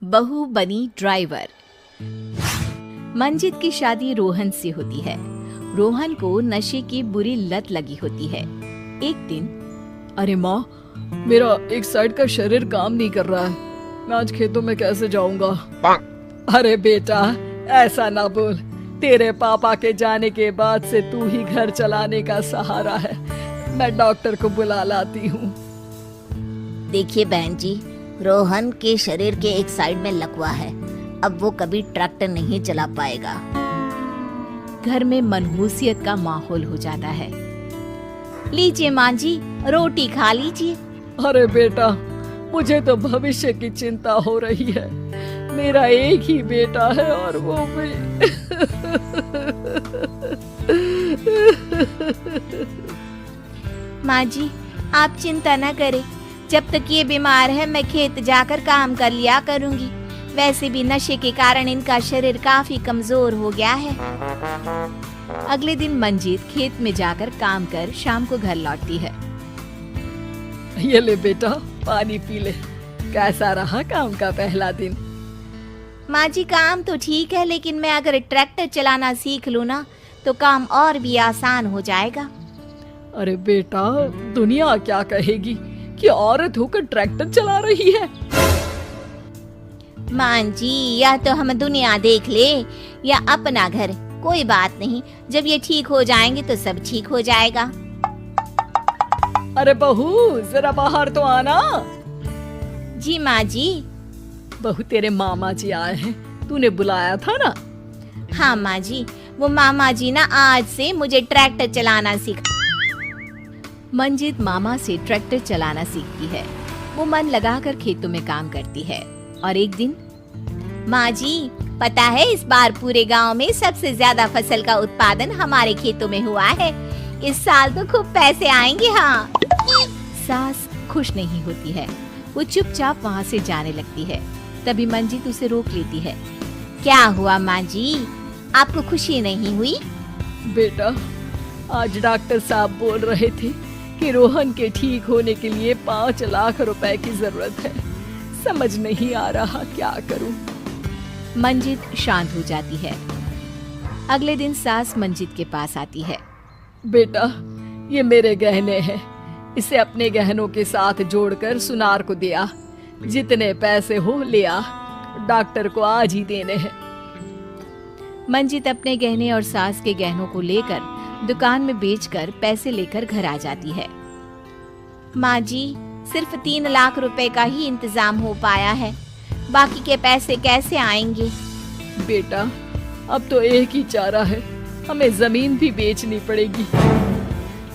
बहू बनी ड्राइवर। मंजित की शादी रोहन से होती है। रोहन को नशे की बुरी लत लगी होती है। एक दिन, अरे माँ, मेरा एक साइड का शरीर काम नहीं कर रहा है। मैं आज खेतों में कैसे जाऊंगा? अरे बेटा, ऐसा ना बोल। तेरे पापा के जाने के बाद से तू ही घर चलाने का सहारा है। मैं डॉक्टर को बुला लाती हूँ। देखिए बहन जी, रोहन के शरीर के एक साइड में लकवा है। अब वो कभी ट्रैक्टर नहीं चला पाएगा। घर में मनहूसियत का माहौल हो जाता है। लीजिए माँ जी, रोटी खा लीजिए। अरे बेटा, मुझे तो भविष्य की चिंता हो रही है। मेरा एक ही बेटा है और वो भी माँ जी, आप चिंता न करें। जब तक ये बीमार है मैं खेत जाकर काम कर लिया करूंगी। वैसे भी नशे के कारण इनका शरीर काफी कमजोर हो गया है। अगले दिन मंजीत खेत में जाकर काम कर शाम को घर लौटती है। ये ले बेटा, पानी पी ले। कैसा रहा काम का पहला दिन? माँ जी, काम तो ठीक है, लेकिन मैं अगर ट्रैक्टर चलाना सीख लूँ ना तो काम और भी आसान हो जाएगा। अरे बेटा, दुनिया क्या कहेगी कि औरत होकर ट्रैक्टर चला रही है। माँ जी, या तो हम दुनिया देख ले या अपना घर, कोई बात नहीं। जब ये ठीक हो जाएंगे तो सब ठीक हो जाएगा। अरे बहू, जरा बाहर तो आना। जी माँ जी। बहू, तेरे मामा जी आए हैं, तूने बुलाया था ना? हाँ माँ जी, वो मामा जी ना आज से मुझे ट्रैक्टर चलाना सीखा। मंजित मामा से ट्रैक्टर चलाना सीखती है। वो मन लगाकर खेतों में काम करती है। और एक दिन, माँ जी, पता है इस बार पूरे गांव में सबसे ज्यादा फसल का उत्पादन हमारे खेतों में हुआ है। इस साल तो खूब पैसे आएंगे। हाँ। सास खुश नहीं होती है। वो चुपचाप वहाँ से जाने लगती है। तभी मंजित उसे रोक लेती है। क्या हुआ माँ जी, आपको खुशी नहीं हुई? बेटा, आज डॉक्टर साहब बोल रहे थे कि रोहन के ठीक होने के लिए 5 लाख रुपए की जरूरत है। समझ नहीं आ रहा क्या करूं। मंजित शांत हो जाती है। अगले दिन सास मंजित के पास आती है। बेटा, ये मेरे गहने हैं। इसे अपने गहनों के साथ जोड़कर सुनार को दिया। जितने पैसे हो ले आ, डॉक्टर को आज ही देने हैं। मंजित अपने गहने और सास के गहनों को लेकर दुकान में बेचकर पैसे लेकर घर आ जाती है। माँ जी, सिर्फ 3 लाख रुपए का ही इंतजाम हो पाया है। बाकी के पैसे कैसे आएंगे? बेटा, अब तो एक ही चारा है, हमें जमीन भी बेचनी पड़ेगी।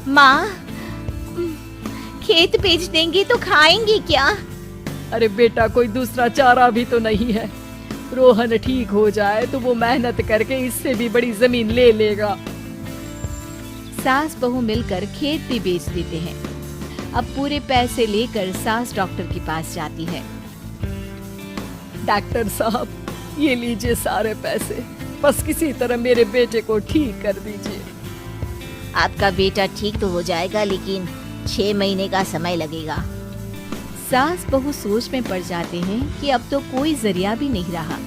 माँ, खेत बेच देंगे तो खाएंगे क्या? अरे बेटा, कोई दूसरा चारा भी तो नहीं है। रोहन ठीक हो जाए तो वो मेहनत करके इससे भी बड़ी जमीन ले लेगा। सास बहू मिलकर खेत भी बेच देते हैं। अब पूरे पैसे लेकर सास डॉक्टर के पास जाती है। डॉक्टर साहब, ये लीजिए सारे पैसे। बस किसी तरह मेरे बेटे को ठीक कर दीजिए। आपका बेटा ठीक तो हो जाएगा, लेकिन 6 महीने का समय लगेगा। सास बहू सोच में पड़ जाते हैं कि अब तो कोई जरिया भी नहीं रहा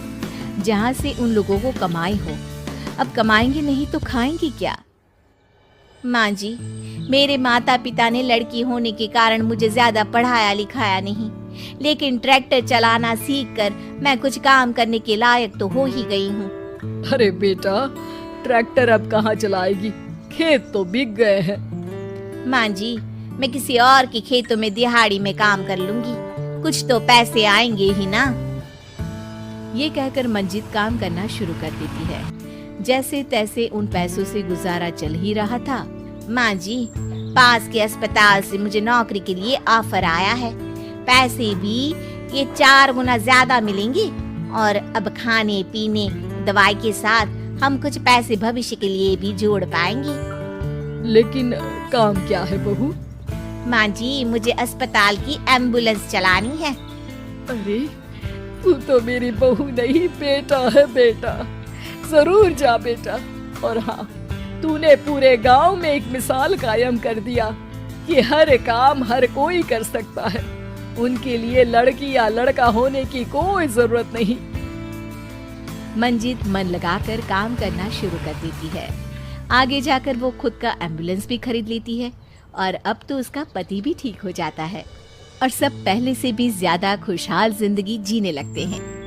जहाँ से उन लोगों को कमाई हो। अब कमाएंगे नहीं तो खाएंगे क्या? माँ जी, मेरे माता पिता ने लड़की होने के कारण मुझे ज्यादा पढ़ाया लिखाया नहीं, लेकिन ट्रैक्टर चलाना सीखकर मैं कुछ काम करने के लायक तो हो ही गई हूँ। अरे बेटा, ट्रैक्टर अब कहाँ चलाएगी? खेत तो बिक गए हैं। माँ जी, मैं किसी और के खेतों में दिहाड़ी में काम कर लूंगी, कुछ तो पैसे आएंगे ही ना। ये कहकर मंजित काम करना शुरू कर देती है। जैसे तैसे उन पैसों से गुजारा चल ही रहा था। माँ जी, पास के अस्पताल से मुझे नौकरी के लिए ऑफर आया है। पैसे भी ये 4 गुना ज्यादा मिलेंगे और अब खाने पीने दवाई के साथ हम कुछ पैसे भविष्य के लिए भी जोड़ पाएंगे। लेकिन काम क्या है बहू? माँ जी, मुझे अस्पताल की एम्बुलेंस चलानी है। अरे, तू तो मेरी बहू नहीं, बेटा है बेटा। जरूर जा बेटा। और हाँ, तूने पूरे गांव में एक मिसाल कायम कर दिया कि हर काम हर कोई कर सकता है। उनके लिए लड़की या लड़का होने की कोई जरूरत नहीं। मंजित मन लगाकर काम करना शुरू कर देती है। आगे जाकर वो खुद का एम्बुलेंस भी खरीद लेती है और अब तो उसका पति भी ठीक हो जाता है और सब पहले से भी ज्यादा खुशहाल जिंदगी जीने लगते हैं।